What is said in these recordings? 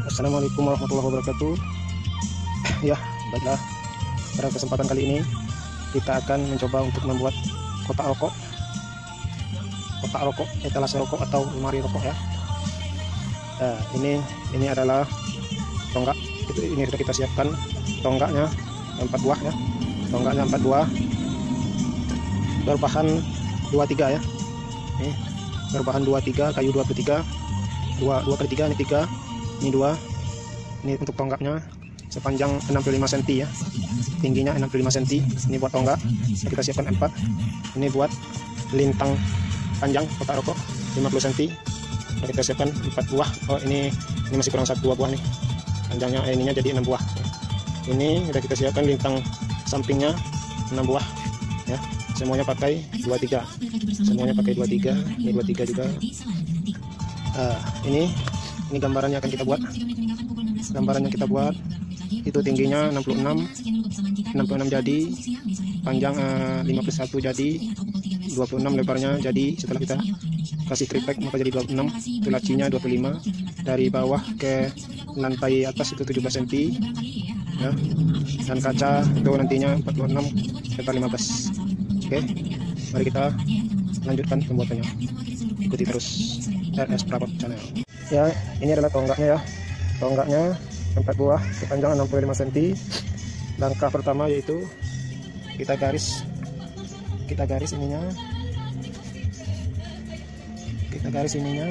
Assalamualaikum warahmatullahi wabarakatuh. Ya, baiklah, pada kesempatan kali ini kita akan mencoba untuk membuat kotak rokok, etalase rokok atau lemari rokok ya. Nah, ini adalah tonggak. Ini sudah kita siapkan tonggaknya 4 buah ya. Tonggaknya 4 buah berbahan 23 ya. Ini berbahan 23, kayu 23, 2 kali 3, ini 3, ini 2. Ini untuk tonggaknya sepanjang 65 cm ya, tingginya 65 cm. Ini buat tonggak, kita siapkan 4. Ini buat lintang panjang kotak rokok 50 cm, kita siapkan 4 buah. Oh, ini masih kurang 1 buah nih panjangnya, ininya jadi 6 buah. Ini udah kita siapkan lintang sampingnya 6 buah ya, semuanya pakai 23, semuanya pakai 23. Ini 23 juga. Ini gambarannya akan kita buat. Gambarannya kita buat itu tingginya 66 jadi, panjang 51 jadi, 26 lebarnya jadi. Setelah kita kasih triplek maka jadi 26. Itu lacinya 25, dari bawah ke lantai atas itu 17 cm ya. Dan kaca itu nantinya 46, lebar 15. Oke, mari kita lanjutkan pembuatannya. Ikuti terus RS Prabot Channel. Ya, ini adalah tonggaknya ya. Tonggaknya 4 buah sepanjang 65 cm. Langkah pertama yaitu kita garis ininya. Kita garis ininya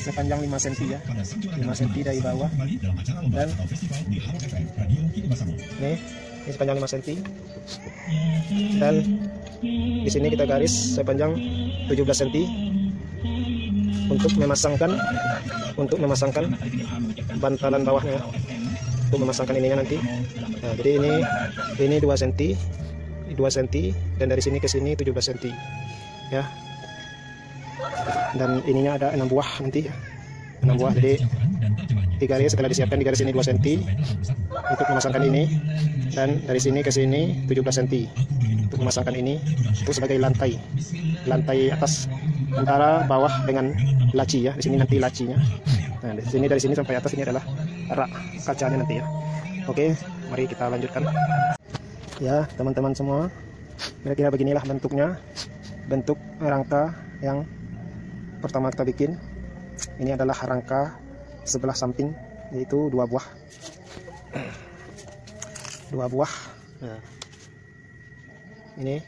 sepanjang 5 cm ya. 5 cm dari bawah. Dan ini sepanjang 5 cm. Dan di sini kita garis sepanjang 17 cm untuk memasangkan bantalan bawahnya, untuk memasangkan ininya nanti. Nah, jadi ini 2 cm, dan dari sini ke sini 17 cm ya. Dan ininya ada 6 buah nanti, 6 buah. Jadi digaris, setelah disiapkan digaris ini 2 cm untuk memasangkan ini, dan dari sini ke sini 17 cm untuk memasangkan ini. Itu sebagai lantai atas antara bawah dengan laci ya. Di sini nanti lacinya. Nah, dari sini sampai atas ini adalah rak kacanya nanti ya. Oke, mari kita lanjutkan. Ya, teman-teman semua, kira-kira beginilah bentuknya. Bentuk rangka yang pertama kita bikin. Ini adalah rangka sebelah samping, yaitu 2 buah. 2 buah. Nah, ini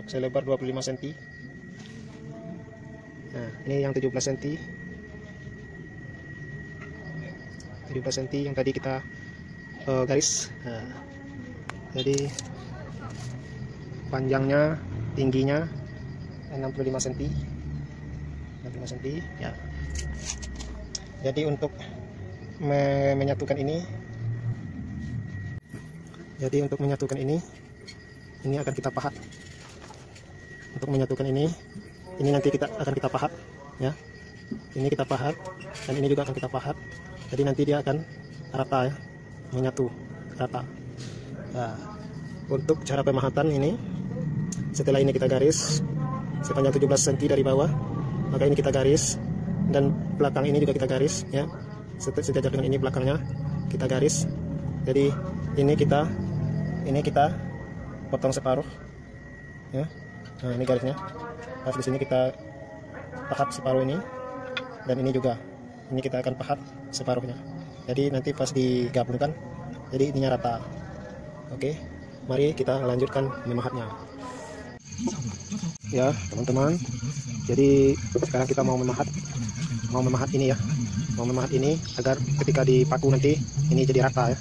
selebar 25 cm. Nah, ini yang 17 cm. 17 cm yang tadi kita garis. Nah, jadi panjangnya, tingginya 65 cm. 65 cm ya. Jadi untuk menyatukan ini, ini akan kita pahat. Untuk menyatukan ini nanti akan kita pahat ya. Ini kita pahat, dan ini juga akan kita pahat. Jadi nanti dia akan rata ya, menyatu rata. Nah, untuk cara pemahatan ini, setelah ini kita garis sepanjang 17 cm dari bawah, maka ini kita garis, dan belakang ini juga kita garis ya. Sejajar dengan ini belakangnya kita garis. Jadi ini kita potong separuh ya. Nah, ini garisnya. Pas di sini kita pahat separuh ini, dan ini juga ini kita akan pahat separuhnya. Jadi nanti pas digabungkan jadi ininya rata. Oke, mari kita lanjutkan memahatnya. Ya, teman-teman. Jadi sekarang kita mau memahat ini ya. Mau memahat ini agar ketika dipaku nanti ini jadi rata ya.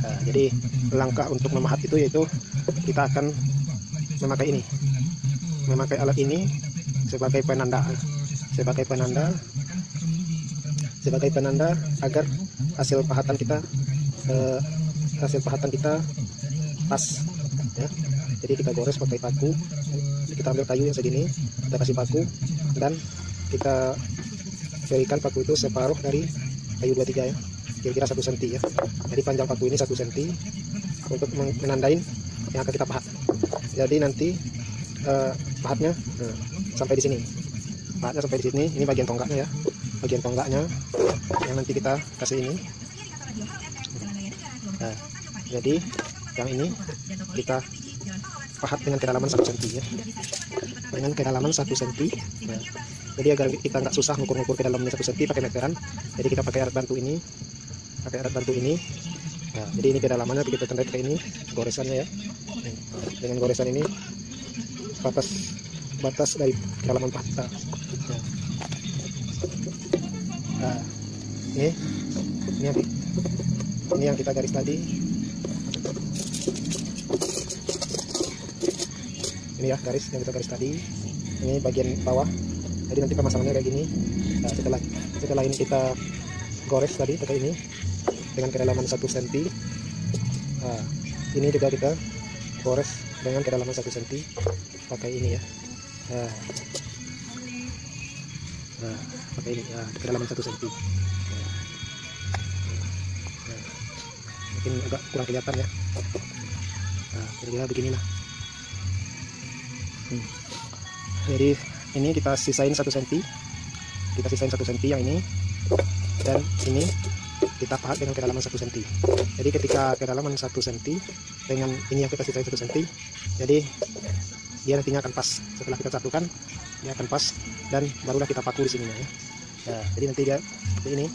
Nah, jadi langkah untuk memahat itu yaitu kita akan memakai alat ini sebagai penanda agar hasil pahatan kita pas ya. Jadi kita gores pakai paku. Kita ambil kayu yang segini, kita kasih paku, dan kita berikan paku itu separuh dari kayu 23 ya, kira-kira 1 cm ya. Jadi panjang paku ini 1 cm untuk menandain yang akan kita pahat. Jadi nanti pahatnya sampai di sini. pahatnya sampai di sini. Ini bagian tonggaknya ya, bagian tonggaknya yang nanti kita kasih ini. Nah, jadi yang ini kita pahat dengan kedalaman 1 cm ya, dengan kedalaman 1 cm. Nah, jadi agar kita nggak susah ngukur-ngukur ke dalamnya 1 cm pakai meteran, jadi kita pakai alat bantu ini, Nah, jadi ini kedalamannya kita tandai pakai ini goresannya ya. Dengan goresan ini batas dari kedalaman pahat kita. Nah, ini yang kita garis tadi. Ini ya garis yang kita garis tadi. Ini bagian bawah. Jadi nanti pemasangannya kayak gini. Nah, setelah ini kita gores tadi pakai ini dengan kedalaman 1 cm. Nah, ini juga kita gores dengan kedalaman 1 cm pakai ini ya. Nah, pakai ini ya, kedalaman 1 cm. Mungkin agak kurang kelihatan ya. Nah, kira-kira beginilah. Jadi ini kita sisain 1 cm, yang ini, dan ini kita pahat dengan kedalaman 1 cm. Jadi ketika kedalaman 1 cm dengan ini yang kita sisain 1 cm, jadi dia nantinya akan pas. Setelah kita satukan, dia akan pas, dan barulah kita paku di sininya ya. Nah, jadi nanti dia seperti ini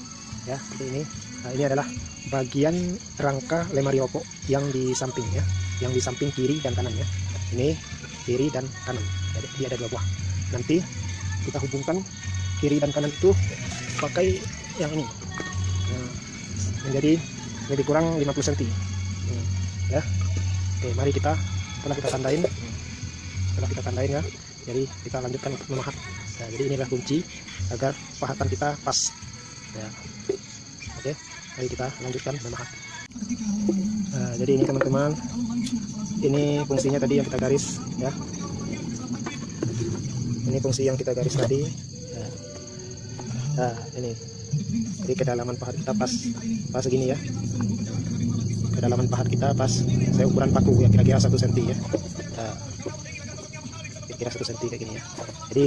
ya, seperti ini. Nah, ini adalah bagian rangka lemari rokok yang di samping ya, yang di samping kiri dan kanan ya. Ini kiri dan kanan, jadi dia ada 2 buah. Nanti kita hubungkan kiri dan kanan itu pakai yang ini. Nah, menjadi lebih kurang 50 cm ya. Oke, mari setelah kita tandain ya, jadi kita lanjutkan untuk memahat. Nah, jadi inilah kunci agar pahatan kita pas ya. Oke, mari kita lanjutkan memahat. Nah, jadi ini teman-teman, ini fungsinya tadi yang kita garis ya. Ini fungsi yang kita garis tadi. Nah, ini jadi kedalaman pahat kita pas segini ya. Kedalaman pahat kita pas, saya ukuran paku ya, kira-kira 1 cm ya. Nah, kira-kira 1 cm kayak gini ya. Jadi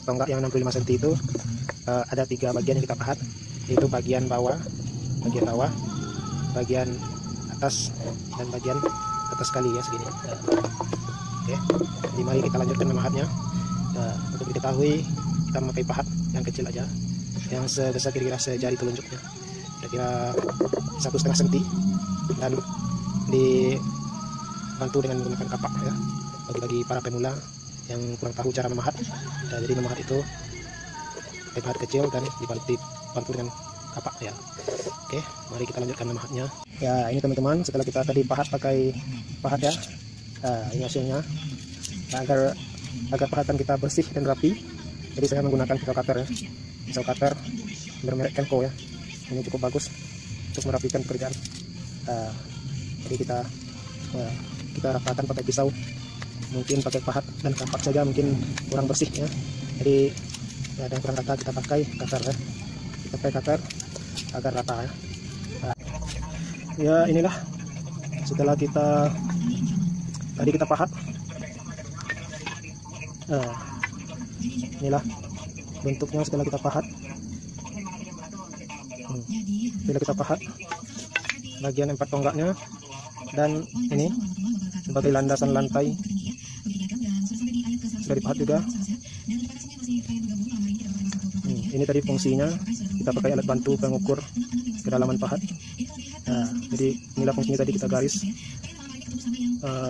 tonggak yang 65 cm itu ada 3 bagian yang kita pahat, yaitu bagian bawah, bagian atas, dan bagian atas kali ya segini. Nah, oke, jadi mari kita lanjutkan memahatnya. Nah, untuk diketahui kita memakai pahat yang kecil aja, yang sebesar kira-kira sejari telunjuknya, kira-kira 1,5 cm, dan dibantu dengan menggunakan kapak ya, bagi para pemula yang kurang tahu cara memahat. Nah, jadi memahat itu pakai pahat kecil dan dibantu dengan kapak ya. Oke, mari kita lanjutkan memahatnya ya. Ini teman-teman, setelah kita tadi pahat pakai pahat ya, nah, ini hasilnya. Nah, agar pahatan kita bersih dan rapi, jadi saya menggunakan pisau cutter ya, pisau cutter bermerek Kenko ya. Ini cukup bagus untuk merapikan pekerjaan. Nah, jadi kita ratakan pakai pisau, mungkin pakai pahat dan kapak saja mungkin kurang bersih ya. Jadi ya, ada yang kurang rata, kita pakai cutter ya, kita pakai cutter agar rata ya. Nah, ya inilah setelah tadi kita pahat. Nah, inilah bentuknya setelah kita pahat. Setelah kita pahat bagian 4 tonggaknya, dan ini sebagai landasan lantai sudah dipahat juga. Ini tadi fungsinya, kita pakai alat bantu pengukur kedalaman pahat. Nah, jadi inilah fungsinya tadi kita garis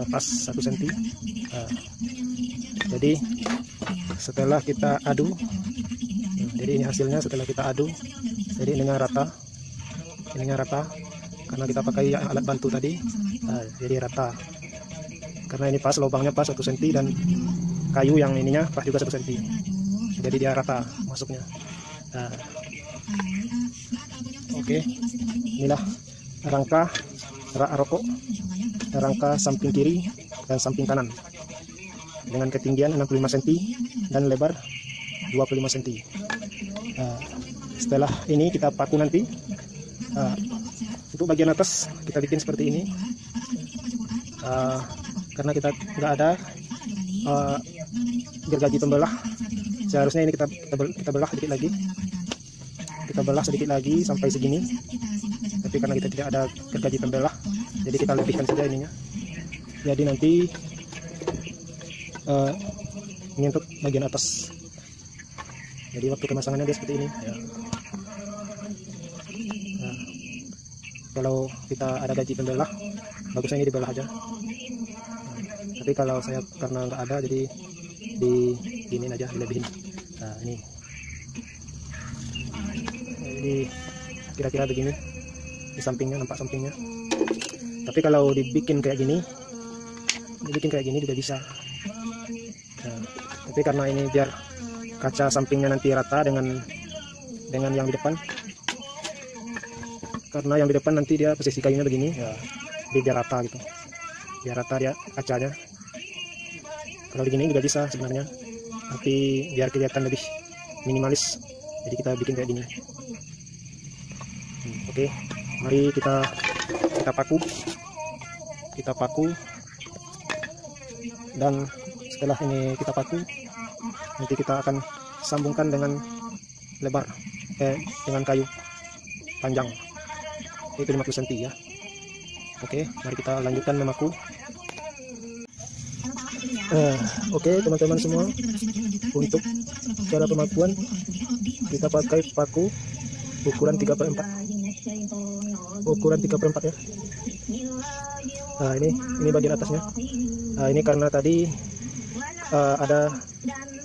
pas 1 cm. Nah, jadi setelah kita adu, jadi ini hasilnya setelah kita adu, jadi ininya rata karena kita pakai alat bantu tadi. Nah, jadi rata karena ini pas, lubangnya pas 1 cm, dan kayu yang ininya pas juga 1 cm, jadi dia rata masuknya. Nah, oke, inilah rangka rak rokok, rangka samping kiri dan samping kanan dengan ketinggian 65 cm dan lebar 25 cm. Nah, setelah ini kita paku nanti. Untuk bagian atas kita bikin seperti ini, karena kita nggak ada gergaji pembelah, Seharusnya ini kita belah sedikit lagi. Kita belah sedikit lagi sampai segini. Tapi karena kita tidak ada gergaji pembelah, jadi kita lebihkan saja ininya. Jadi nanti ini untuk bagian atas. Jadi waktu pemasangannya dia seperti ini. Nah, kalau kita ada gaji pembelah, bagusnya ini dibelah aja. Tapi kalau saya karena nggak ada, jadi ini aja dilebihin. Nah ini, jadi kira-kira begini di sampingnya, nampak sampingnya. Tapi kalau dibikin kayak gini juga bisa. Nah, tapi karena ini biar kaca sampingnya nanti rata dengan yang di depan, karena yang di depan nanti dia posisi kayunya begini ya, jadi biar rata gitu, biar rata dia kacanya. Kalau begini juga bisa sebenarnya, tapi biar kelihatan lebih minimalis, jadi kita bikin kayak gini. Oke, mari kita paku, dan setelah ini kita paku, nanti kita akan sambungkan dengan dengan kayu panjang, itu 50 cm ya. Oke, mari kita lanjutkan memaku. Oke teman-teman semua, untuk cara pemakuan kita pakai paku ukuran 3/4 ya. Nah ini bagian atasnya. Nah ini karena tadi ada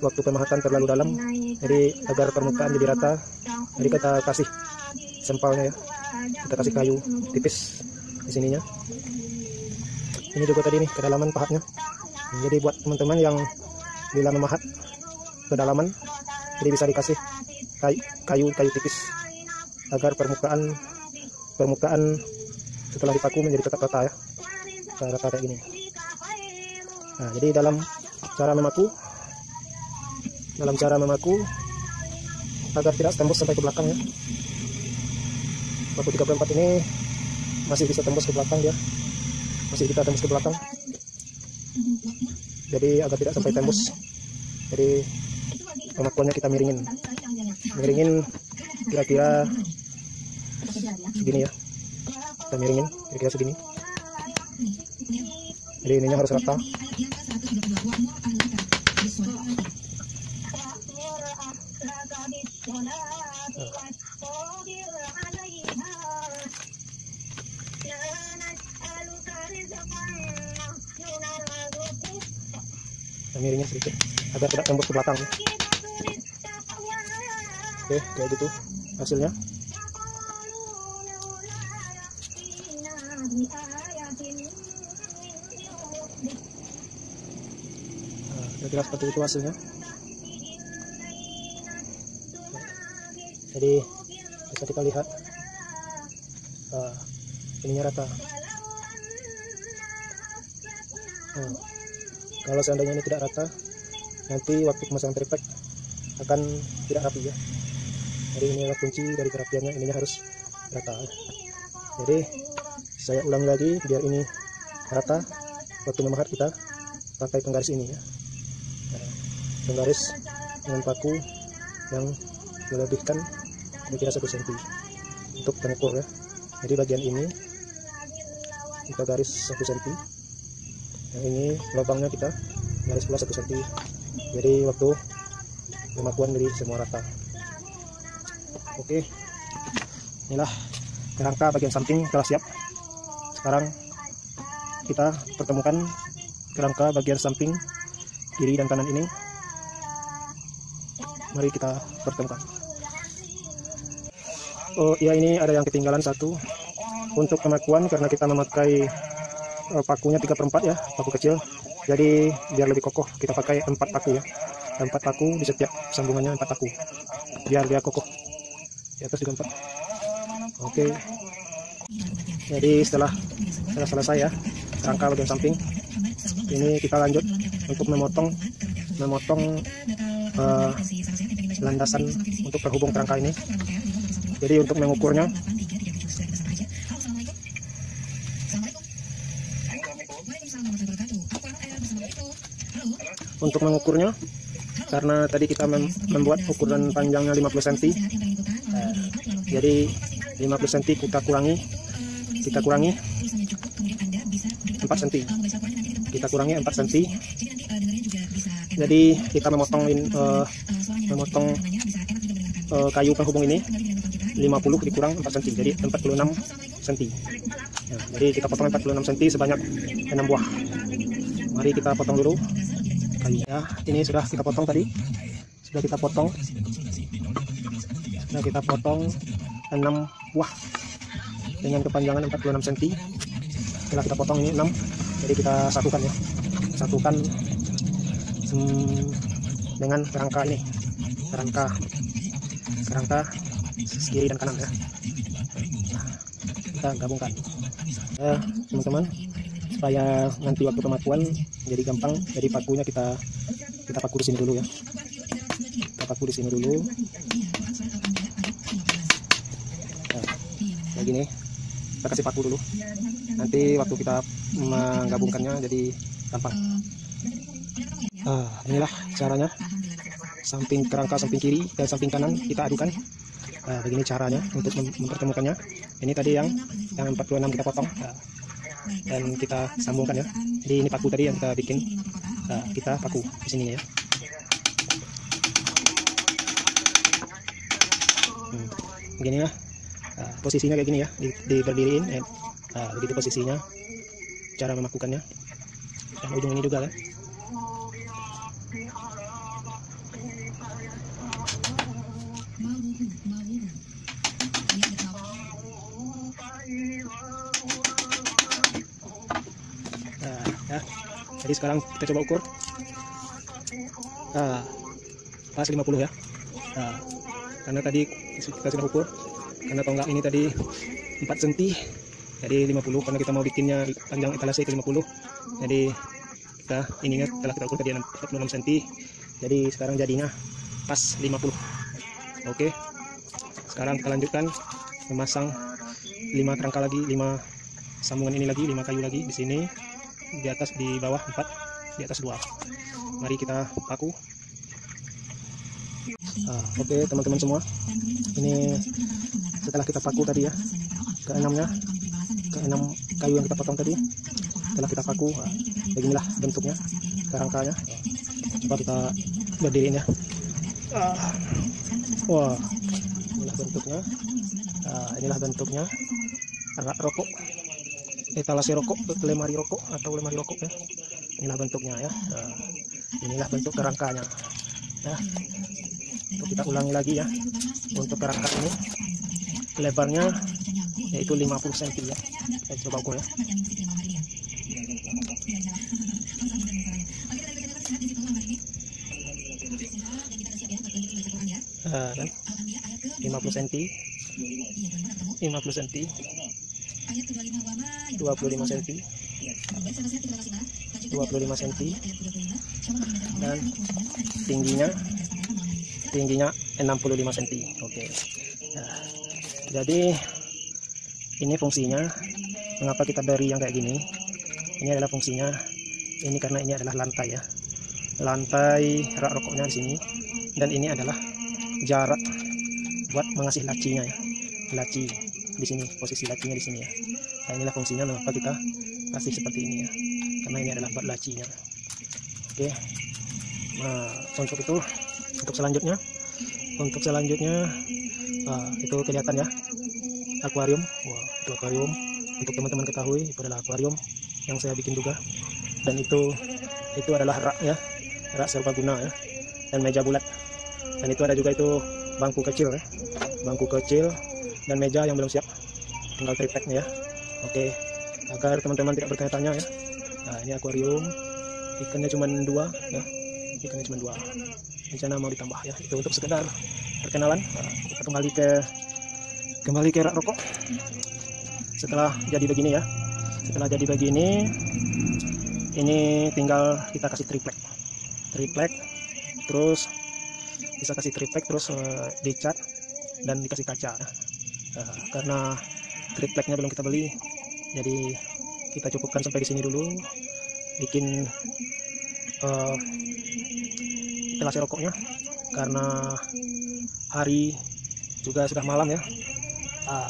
waktu pemahatan terlalu dalam, jadi agar permukaan jadi rata, jadi kita kasih sempalnya ya, kita kasih kayu tipis di sininya. Ini juga tadi nih kedalaman pahatnya. Jadi buat teman-teman yang bila memahat kedalaman, jadi bisa dikasih kayu tipis agar permukaan setelah dipaku menjadi tetap rata ya, rata kayak gini. Nah jadi dalam cara memaku agar tidak tembus sampai ke belakang ya. Paku 3/4 ini masih bisa tembus ke belakang dia, masih kita tembus ke belakang. Jadi agar tidak sampai tembus, jadi pemakuannya kita miringin kira-kira segini ya, kita miringin kira-kira segini. Jadi ininya harus rata. Miringin sedikit agar tidak tembus ke belakang. Oke, kayak gitu hasilnya. Nah, kira-kira seperti itu hasilnya. Jadi bisa kita lihat ininya rata. Kalau seandainya ini tidak rata, nanti waktu pemasangan triplek akan tidak rapi ya. Jadi ini adalah kunci dari kerapiannya, ininya harus rata. Jadi saya ulangi lagi biar ini rata. Waktu memahat kita pakai penggaris ini ya, penggaris dengan paku yang dilebihkan kira-kira 1 cm untuk pengukur ya. Jadi bagian ini kita garis 1 cm, yang ini lubangnya kita garis pula 1 cm. Jadi waktu pemakuan jadi semua rata. Oke, inilah kerangka bagian samping telah siap. Sekarang kita pertemukan kerangka bagian samping kiri dan kanan ini. Mari kita pertemukan. Oh iya, ini ada yang ketinggalan satu. Untuk pemakuan, karena kita memakai pakunya 3/4 ya, paku kecil, jadi biar lebih kokoh kita pakai 4 paku ya, 4 paku di setiap sambungannya, 4 paku biar dia kokoh. Di atas juga 4. Oke, jadi setelah selesai ya kerangka bagian samping, ini kita lanjut untuk memotong landasan untuk penghubung kerangka ini. Jadi untuk mengukurnya, karena tadi kita membuat ukuran panjangnya 50 cm. Jadi 50 cm kita kurangi 4 cm. Kita kurangi 4 cm. Jadi kita memotong kayu penghubung ini 50 dikurang 4 cm, jadi 46 cm. Jadi kita potong 46 cm sebanyak 6 buah. Mari kita potong dulu kayu ya. Ini sudah kita potong tadi. Sudah kita potong 6 buah dengan kepanjangan 46 cm. Setelah kita potong ini 6, jadi kita satukan ya. Satukan dengan kerangka ini. Kerangka kiri dan kanan ya. Nah, kita gabungkan. Ya, teman-teman, supaya nanti waktu pemakuan jadi gampang, jadi pakunya kita paku di sini dulu ya. Kita paku di sini dulu. Nah, kayak gini. Kita kasih paku dulu. Nanti waktu kita menggabungkannya jadi gampang. Inilah caranya. Samping kerangka samping kiri dan samping kanan kita adukan. Begini caranya untuk mempertemukannya. Ini tadi yang 46 kita potong. Dan kita sambungkan ya. Jadi ini paku tadi yang kita bikin. Kita paku di sini ya. Begini ya. Posisinya kayak gini ya, berdiriin. Begitu posisinya. Cara memakukannya. Dan ujung ini juga kan. Ya. Jadi sekarang kita coba ukur. Pas 50 ya. Karena tadi kita sudah ukur. Karena tonggak ini tadi 4 cm. Jadi 50 karena kita mau bikinnya panjang etalase ke 50. Jadi kita ininya setelah kita ukur tadi 46 cm. Jadi sekarang jadinya pas 50. Oke. Sekarang kita lanjutkan memasang 5 kerangka lagi, 5 sambungan ini lagi, 5 kayu lagi di sini. Di atas, di bawah 4, di atas 2. Mari kita paku. Oke teman-teman semua, ini setelah kita paku tadi ya, ke 6 kayu yang kita potong tadi, setelah kita paku, beginilah bentuknya kerangkanya. Coba kita berdiriin ya. Wah, inilah bentuknya rak rokok, etalase rokok, lemari rokok atau lemari rokok ya. Inilah bentuknya ya. Inilah bentuk kerangkanya ya. Untuk kita ulangi lagi ya. Untuk kerangka ini lebarnya yaitu 50 cm ya. Kita coba ukur ya. Kan 50 cm, 50 cm, 25 cm, 25 cm, dan tingginya 65 cm. Oke. Nah, jadi ini fungsinya mengapa kita beri yang kayak gini. Ini adalah fungsinya. Ini karena ini adalah lantai ya. Lantai rak rokoknya di sini, dan ini adalah jarak buat mengasih lacinya ya. Laci di sini, posisi lacinya di sini ya. Nah, inilah fungsinya mengapa kita kasih seperti ini ya. Karena ini adalah buat lacinya. Oke. Nah, untuk selanjutnya itu kelihatan ya, akuarium. Wah, itu akuarium. Untuk teman-teman ketahui, itu adalah akuarium yang saya bikin juga. Dan itu adalah rak ya, rak serbaguna ya, dan meja bulat. Dan itu ada juga itu bangku kecil ya, bangku kecil dan meja yang belum siap, tinggal tripodnya ya. Oke, agar teman-teman tidak bertanya-tanya ya. Nah, ini akuarium, ikannya cuma 2 ya, ikannya cuma 2. Rencana mau ditambah ya, itu untuk sekedar perkenalan. Nah, kita kembali ke rak rokok. Setelah jadi begini ya, ini tinggal kita kasih triplek, terus bisa kasih triplek, terus dicat dan dikasih kaca. Karena tripleknya belum kita beli, jadi kita cukupkan sampai di sini dulu. Kita ventilasi rokoknya karena hari juga sudah malam ya.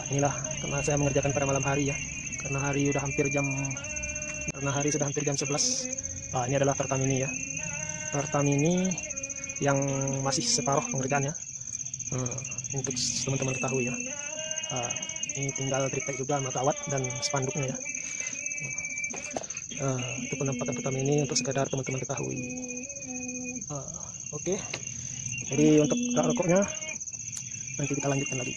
Inilah karena saya mengerjakan pada malam hari ya, karena hari sudah hampir jam 11. Ini adalah Pertamini ya, Pertamini yang masih separuh pengerjaannya. Untuk teman-teman ketahui ya, ini tinggal triptek juga, makawat dan spanduknya ya. Itu penampakan Pertamini untuk sekadar teman-teman ketahui. Oke, jadi untuk rak rokoknya nanti kita lanjutkan lagi.